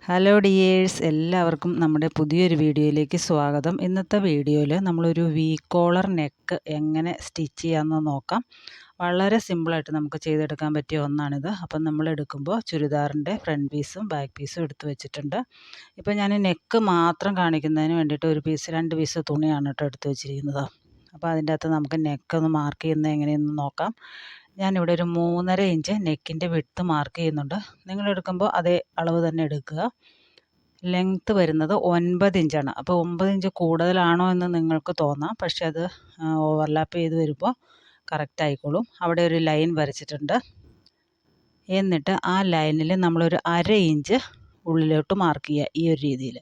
Hello dears, എല്ലാവർക്കും നമ്മുടെ പുതിയൊരു വീഡിയോയിലേക്ക് സ്വാഗതം. ഇന്നത്തെ വീഡിയോയിൽ നമ്മളൊരു വി കോളർ നെക്ക് എങ്ങനെ സ്റ്റിച്ച് ചെയ്യാമെന്ന് നോക്കാം. വളരെ സിമ്പിളായിട്ട് നമുക്ക് ചെയ്തെടുക്കാൻ പറ്റിയ ഒന്നാണിത്. അപ്പം നമ്മൾ എടുക്കുമ്പോൾ ചുരിദാറിൻ്റെ ഫ്രണ്ട് പീസും ബാക്ക് പീസും എടുത്ത് വെച്ചിട്ടുണ്ട്. ഇപ്പോൾ ഞാൻ നെക്ക് മാത്രം കാണിക്കുന്നതിന് വേണ്ടിയിട്ട് രണ്ട് പീസ് തുണിയാണ് കേട്ടോ എടുത്ത് വെച്ചിരിക്കുന്നത്. അപ്പോൾ അതിൻ്റെ അകത്ത് നമുക്ക് നെക്കൊന്ന് മാർക്ക് ചെയ്യുന്നത് എങ്ങനെയെന്ന് നോക്കാം. ഞാനിവിടെ ഒരു 3.5 ഇഞ്ച് നെക്കിൻ്റെ വിഡ്ത്ത് മാർക്ക് ചെയ്യുന്നുണ്ട്. നിങ്ങളെടുക്കുമ്പോൾ അതേ അളവ് തന്നെ എടുക്കുക. ലെങ്ത്ത് വരുന്നത് 9 ഇഞ്ചാണ്. അപ്പോൾ 9 ഇഞ്ച് കൂടുതലാണോ എന്ന് നിങ്ങൾക്ക് തോന്നാം, പക്ഷെ അത് ഓവർലാപ്പ് ചെയ്ത് വരുമ്പോൾ കറക്റ്റ് ആയിക്കോളും. അവിടെ ഒരു ലൈൻ വരച്ചിട്ടുണ്ട്. എന്നിട്ട് ആ ലൈനിൽ നമ്മളൊരു 1/2 ഇഞ്ച് ഉള്ളിലോട്ട് മാർക്ക് ചെയ്യുക, ഈ ഒരു രീതിയിൽ.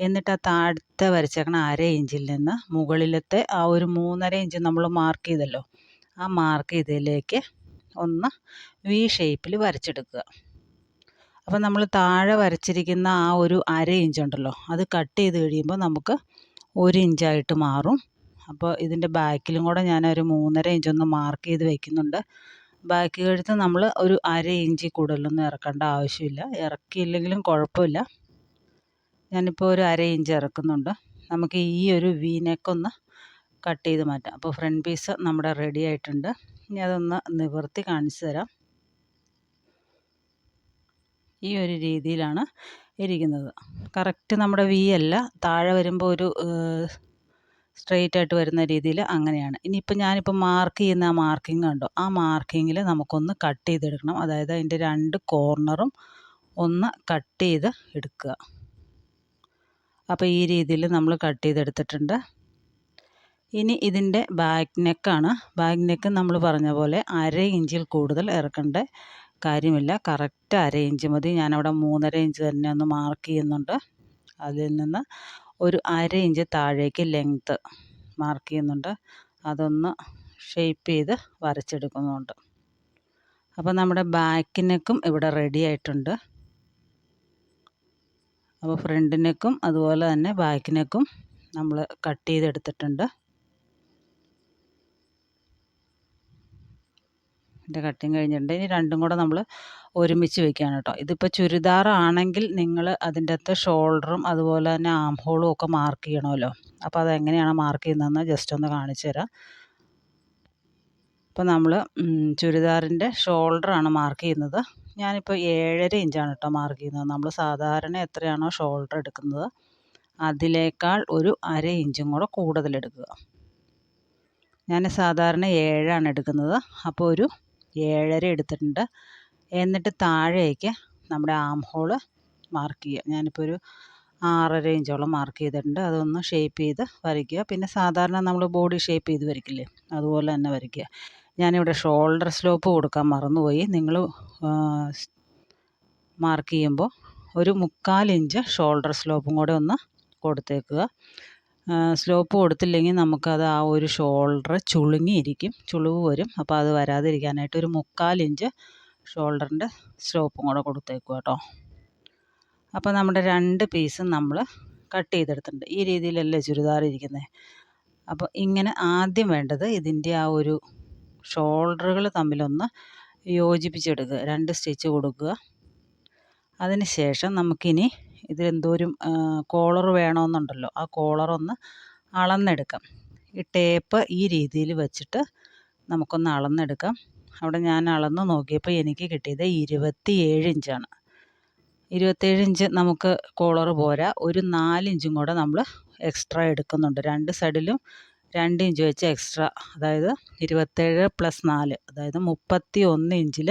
എന്നിട്ട് ആ താഴത്തെ വരച്ചേക്കണ 1/2 ഇഞ്ചിൽ നിന്ന് മുകളിലത്തെ ആ ഒരു 3.5 ഇഞ്ച് നമ്മൾ മാർക്ക് ചെയ്തല്ലോ, ആ മാർക്ക് ചെയ്തതിലേക്ക് ഒന്ന് വി ഷേപ്പിൽ വരച്ചെടുക്കുക. അപ്പോൾ നമ്മൾ താഴെ വരച്ചിരിക്കുന്ന ആ ഒരു 1/2 ഇഞ്ച് ഉണ്ടല്ലോ, അത് കട്ട് ചെയ്ത് കഴിയുമ്പോൾ നമുക്ക് 1 ഇഞ്ചായിട്ട് മാറും. അപ്പോൾ ഇതിൻ്റെ ബാക്കിലും കൂടെ ഞാനൊരു 3.5 ഇഞ്ചൊന്ന് മാർക്ക് ചെയ്ത് വയ്ക്കുന്നുണ്ട്. ബാക്ക് കഴുത്ത് നമ്മൾ ഒരു 1/2 ഇഞ്ചിൽ കൂടുതലൊന്നും ഇറക്കേണ്ട ആവശ്യമില്ല. ഇറക്കിയില്ലെങ്കിലും കുഴപ്പമില്ല. ഞാനിപ്പോൾ ഒരു 1/2 ഇഞ്ച് ഇറക്കുന്നുണ്ട്. നമുക്ക് ഈ ഒരു വി നെക്കൊന്ന് കട്ട് ചെയ്ത് മാറ്റാം. അപ്പോൾ ഫ്രണ്ട് പീസ് നമ്മുടെ റെഡി ആയിട്ടുണ്ട്. ഇനി അതൊന്ന് നിവർത്തി കാണിച്ചു തരാം. ഈ ഒരു രീതിയിലാണ് ഇരിക്കുന്നത്. കറക്റ്റ് നമ്മുടെ വി അല്ല, താഴെ വരുമ്പോൾ ഒരു സ്ട്രെയിറ്റ് ആയിട്ട് വരുന്ന രീതിയിൽ അങ്ങനെയാണ്. ഇനിയിപ്പോൾ ഞാനിപ്പോൾ മാർക്ക് ചെയ്യുന്ന ആ മാർക്കിംഗ് കണ്ടോ, ആ മാർക്കിങ്ങിൽ നമുക്കൊന്ന് കട്ട് ചെയ്തെടുക്കണം. അതായത് അതിൻ്റെ 2 കോർണറും ഒന്ന് കട്ട് ചെയ്ത് എടുക്കുക. അപ്പോൾ ഈ രീതിയിൽ നമ്മൾ കട്ട് ചെയ്തെടുത്തിട്ടുണ്ട്. ഇനി ഇതിൻ്റെ ബാക്ക് നെക്കാണ്. ബാക്ക് നെക്ക് നമ്മൾ പറഞ്ഞ പോലെ 1/2 ഇഞ്ചിൽ കൂടുതൽ ഇറക്കേണ്ട കാര്യമില്ല. കറക്റ്റ് 1/2 ഇഞ്ച് മതി. ഞാനവിടെ 3.5 ഇഞ്ച് തന്നെ ഒന്ന് മാർക്ക് ചെയ്യുന്നുണ്ട്. അതിൽ നിന്ന് ഒരു 1/2 ഇഞ്ച് താഴേക്ക് ലെങ്ത്ത് മാർക്ക് ചെയ്യുന്നുണ്ട്. അതൊന്ന് ഷേപ്പ് ചെയ്ത് വരച്ചെടുക്കുന്നുണ്ട്. അപ്പോൾ നമ്മുടെ ബാക്ക് നെക്കും ഇവിടെ റെഡി ആയിട്ടുണ്ട്. അപ്പോൾ ഫ്രണ്ട് നെക്കും അതുപോലെ തന്നെ ബാക്ക് നെക്കും നമ്മൾ കട്ട് ചെയ്തെടുത്തിട്ടുണ്ട്. ഇതിൻ്റെ കട്ടിങ് കഴിഞ്ഞിട്ടുണ്ട്. ഇനി രണ്ടും കൂടെ നമ്മൾ ഒരുമിച്ച് വെക്കുകയാണ് കേട്ടോ. ഇതിപ്പോൾ ചുരിദാറാണെങ്കിൽ നിങ്ങൾ അതിൻ്റെ അകത്ത് ഷോൾഡറും അതുപോലെ തന്നെ ആം ഹോളും ഒക്കെ മാർക്ക് ചെയ്യണമല്ലോ. അപ്പോൾ അതെങ്ങനെയാണ് മാർക്ക് ചെയ്യുന്നതെന്ന് ജസ്റ്റ് ഒന്ന് കാണിച്ചു തരാം. അപ്പോൾ നമ്മൾ ചുരിദാറിൻ്റെ ഷോൾഡറാണ് മാർക്ക് ചെയ്യുന്നത്. ഞാനിപ്പോൾ 7.5 ഇഞ്ചാണ് കേട്ടോ മാർക്ക് ചെയ്യുന്നത്. നമ്മൾ സാധാരണ എത്രയാണോ ഷോൾഡർ എടുക്കുന്നത് അതിലേക്കാൾ ഒരു 1/2 ഇഞ്ചും കൂടെ കൂടുതലെടുക്കുക. ഞാൻ സാധാരണ 7ആണ് എടുക്കുന്നത്. അപ്പോൾ ഒരു 7.5 എടുത്തിട്ടുണ്ട്. എന്നിട്ട് താഴേക്ക് നമ്മുടെ ആം ഹോള് മാർക്ക് ചെയ്യുക. ഞാനിപ്പോൾ ഒരു 6.5 ഇഞ്ചോളം മാർക്ക് ചെയ്തിട്ടുണ്ട്. അതൊന്ന് ഷേപ്പ് ചെയ്ത് വരയ്ക്കുക. പിന്നെ സാധാരണ നമ്മൾ ബോഡി ഷേപ്പ് ചെയ്ത് വരയ്ക്കില്ലേ, അതുപോലെ തന്നെ വരയ്ക്കുക. ഞാനിവിടെ ഷോൾഡർ സ്ലോപ്പ് കൊടുക്കാൻ മറന്നുപോയി. നിങ്ങൾ മാർക്ക് ചെയ്യുമ്പോൾ ഒരു 1/4 ഇഞ്ച് ഷോൾഡർ സ്ലോപ്പും കൂടെ ഒന്ന് കൊടുത്തേക്കുക. സ്ലോപ്പ് കൊടുത്തില്ലെങ്കിൽ നമുക്കത് ആ ഒരു ഷോൾഡർ ചുളുങ്ങിയിരിക്കും, ചുളിവ് വരും. അപ്പോൾ അത് വരാതിരിക്കാനായിട്ട് ഒരു 1/4 ഇഞ്ച് ഷോൾഡറിൻ്റെ സ്ലോപ്പും കൂടെ കൊടുത്തേക്കുക കേട്ടോ. അപ്പോൾ നമ്മുടെ 2 പീസും നമ്മൾ കട്ട് ചെയ്തെടുത്തിട്ടുണ്ട്. ഈ രീതിയിലല്ലേ ചുരിദാർ ഇരിക്കുന്നത്. അപ്പോൾ ഇങ്ങനെ ആദ്യം വേണ്ടത് ഇതിൻ്റെ ആ ഒരു ഷോൾഡറുകൾ തമ്മിലൊന്ന് യോജിപ്പിച്ചെടുക്കുക. 2 സ്റ്റിച്ച് കൊടുക്കുക. അതിന് ശേഷം നമുക്കിനി ഇതെന്തോരം കോളർ വേണമെന്നുണ്ടല്ലോ, ആ കോളറൊന്ന് അളന്നെടുക്കാം. ഈ ടേപ്പ് ഈ രീതിയിൽ വെച്ചിട്ട് നമുക്കൊന്ന് അളന്നെടുക്കാം. അവിടെ ഞാൻ അളന്ന് നോക്കിയപ്പോൾ എനിക്ക് കിട്ടിയത് 27 ഇഞ്ചാണ്. 27 ഇഞ്ച് നമുക്ക് കോളർ പോരാ, ഒരു 4 ഇഞ്ചും കൂടെ നമ്മൾ എക്സ്ട്രാ എടുക്കുന്നുണ്ട്. 2 സൈഡിലും 2 ഇഞ്ച് വെച്ച് എക്സ്ട്രാ, അതായത് 27 + 4, അതായത് 31 ഇഞ്ചിൽ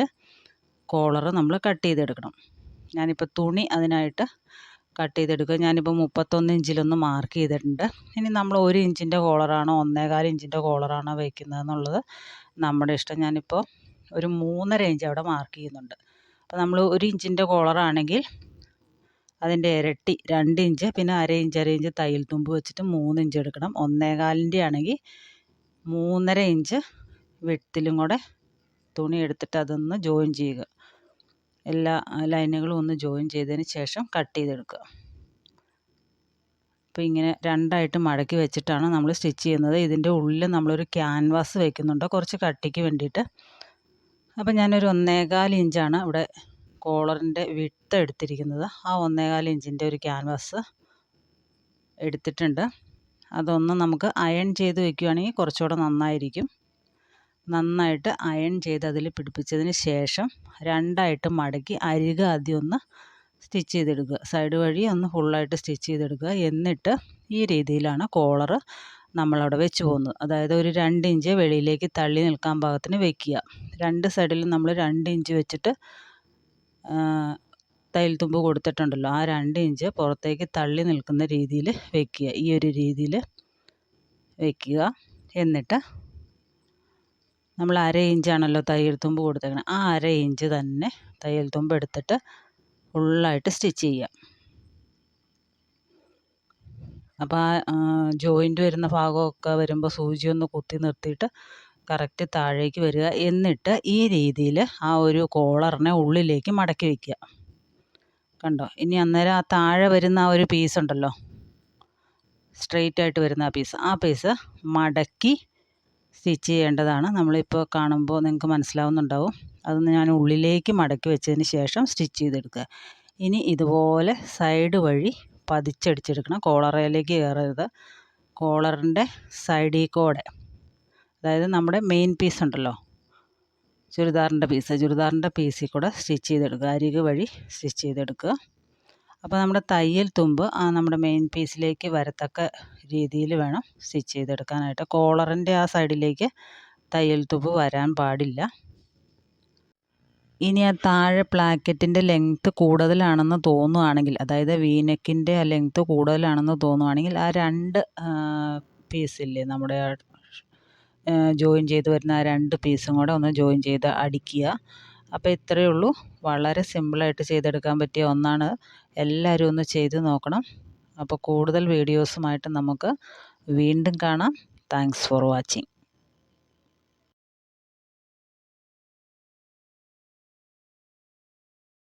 കോളർ നമ്മൾ കട്ട് ചെയ്തെടുക്കണം. ഞാനിപ്പോൾ തുണി അതിനായിട്ട് കട്ട് ചെയ്തെടുക്കുക. ഞാനിപ്പോൾ 31 ഇഞ്ചിലൊന്ന് മാർക്ക് ചെയ്തിട്ടുണ്ട്. ഇനി നമ്മൾ 1 ഇഞ്ചിൻ്റെ കോളറാണോ 1.25 ഇഞ്ചിൻ്റെ കോളറാണോ വയ്ക്കുന്നതെന്നുള്ളത് നമ്മുടെ ഇഷ്ടം. ഞാനിപ്പോൾ ഒരു 3.5 ഇഞ്ച് അവിടെ മാർക്ക് ചെയ്യുന്നുണ്ട്. അപ്പോൾ നമ്മൾ 1 ഇഞ്ചിൻ്റെ കോളറാണെങ്കിൽ അതിൻ്റെ ഇരട്ടി 2 ഇഞ്ച്, പിന്നെ 1/2 ഇഞ്ച് തയ്യൽ തുമ്പ് വെച്ചിട്ട് 3 ഇഞ്ച് എടുക്കണം. 1.25 ആണെങ്കിൽ 3.5 ഇഞ്ച് വിഡ്ത്തിലും കൂടെ തുണി എടുത്തിട്ട് അതൊന്ന് ജോയിൻ ചെയ്യുക. എല്ലാ ലൈനുകളും ഒന്ന് ജോയിൻ ചെയ്തതിന് ശേഷം കട്ട് ചെയ്തെടുക്കുക. അപ്പോൾ ഇങ്ങനെ 2ആയിട്ട് മടക്കി വെച്ചിട്ടാണ് നമ്മൾ സ്റ്റിച്ച് ചെയ്യുന്നത്. ഇതിൻ്റെ ഉള്ളിൽ നമ്മളൊരു ക്യാൻവാസ് വയ്ക്കുന്നുണ്ട്, കുറച്ച് കട്ടിക്ക് വേണ്ടിയിട്ട്. അപ്പോൾ ഞാനൊരു 1.25 ഇഞ്ചാണ് ഇവിടെ കോളറിൻ്റെ വിഡ്ത്ത് എടുത്തിരിക്കുന്നത് ആ 1.25 ഇഞ്ചിൻ്റെ ഒരു ക്യാൻവാസ് എടുത്തിട്ടുണ്ട്. അതൊന്ന് നമുക്ക് അയൺ ചെയ്ത് വെക്കുകയാണെങ്കിൽ കുറച്ചുകൂടെ നന്നായിരിക്കും. നന്നായിട്ട് അയൺ ചെയ്ത് അതിൽ പിടിപ്പിച്ചതിന് ശേഷം 2ആയിട്ട് മടക്കി അരികെ ആദ്യം ഒന്ന് സ്റ്റിച്ച് ചെയ്തെടുക്കുക. സൈഡ് വഴി ഒന്ന് ഫുള്ളായിട്ട് സ്റ്റിച്ച് ചെയ്തെടുക്കുക. എന്നിട്ട് ഈ രീതിയിലാണ് കോളറ് നമ്മളവിടെ വെച്ച് പോകുന്നത്. അതായത് ഒരു 2 ഇഞ്ച് വെളിയിലേക്ക് തള്ളി നിൽക്കാൻ പാകത്തിന് വെക്കുക. 2 സൈഡിലും നമ്മൾ 2 ഇഞ്ച് വെച്ചിട്ട് തയ്യൽ തുമ്പ് കൊടുത്തിട്ടുണ്ടല്ലോ, ആ 2 ഇഞ്ച് പുറത്തേക്ക് തള്ളി നിൽക്കുന്ന രീതിയിൽ വെക്കുക. ഈ ഒരു രീതിയിൽ വെക്കുക. എന്നിട്ട് നമ്മൾ 1/2 ഇഞ്ചാണല്ലോ തയ്യൽ തുമ്പ് കൊടുത്തേക്കുന്നത്, ആ 1/2 ഇഞ്ച് തന്നെ തയ്യൽ തുമ്പ് എടുത്തിട്ട് ഫുള്ളായിട്ട് സ്റ്റിച്ച് ചെയ്യുക. അപ്പോൾ ആ ജോയിൻറ്റ് വരുന്ന ഭാഗമൊക്കെ വരുമ്പോൾ സൂചി ഒന്ന് കുത്തി നിർത്തിയിട്ട് കറക്റ്റ് താഴേക്ക് വരിക. എന്നിട്ട് ഈ രീതിയിൽ ആ ഒരു കോളറിനെ ഉള്ളിലേക്ക് മടക്കി വയ്ക്കുക. കണ്ടോ? ഇനി അന്നേരം ആ താഴെ വരുന്ന ആ ഒരു പീസ് ഉണ്ടല്ലോ, സ്ട്രെയിറ്റ് ആയിട്ട് വരുന്ന ആ പീസ് മടക്കി സ്റ്റിച്ച് ചെയ്യേണ്ടതാണ്. നമ്മളിപ്പോൾ കാണുമ്പോൾ നിങ്ങൾക്ക് മനസ്സിലാവുന്നുണ്ടാവും. അതൊന്ന് ഞാൻ ഉള്ളിലേക്ക് മടക്കി വെച്ചതിന് ശേഷം സ്റ്റിച്ച് ചെയ്തെടുക്കുക. ഇനി ഇതുപോലെ സൈഡ് വഴി പതിച്ചടിച്ചെടുക്കണം. കോളറയിലേക്ക് കയറരുത്. കോളറിൻ്റെ സൈഡിൽ കൂടെ, അതായത് നമ്മുടെ മെയിൻ പീസ് ഉണ്ടല്ലോ, ചുരിദാറിൻ്റെ പീസിൽ കൂടെ സ്റ്റിച്ച് ചെയ്തെടുക്കുക. അരികു വഴി സ്റ്റിച്ച് ചെയ്തെടുക്കുക. അപ്പോൾ നമ്മുടെ തയ്യൽ തുമ്പ് നമ്മുടെ മെയിൻ പീസിലേക്ക് വരത്തക്ക രീതിയിൽ വേണം സ്റ്റിച്ച് ചെയ്തെടുക്കാനായിട്ട്. കോളറിൻ്റെ ആ സൈഡിലേക്ക് തയ്യൽ തുമ്പ് വരാൻ പാടില്ല. ഇനി ആ താഴെ പ്ലാക്കറ്റിൻ്റെ ലെങ്ത്ത് കൂടുതലാണെന്ന് തോന്നുകയാണെങ്കിൽ, അതായത് വീനെക്കിൻ്റെ ആ ലെങ്ത്ത് കൂടുതലാണെന്ന് തോന്നുകയാണെങ്കിൽ ആ 2 പീസില്ലേ നമ്മുടെ ജോയിൻ ചെയ്ത് വരുന്ന ആ 2 പീസും കൂടെ ഒന്ന് ജോയിൻ ചെയ്ത് അടിക്കുക. അപ്പോൾ ഇത്രയേ ഉള്ളൂ. വളരെ സിമ്പിളായിട്ട് ചെയ്തെടുക്കാൻ പറ്റിയ ഒന്നാണ്. എല്ലാവരും ഒന്ന് ചെയ്ത് നോക്കണം. അപ്പോൾ കൂടുതൽ വീഡിയോസുമായിട്ട് നമുക്ക് വീണ്ടും കാണാം. Thanks for watching.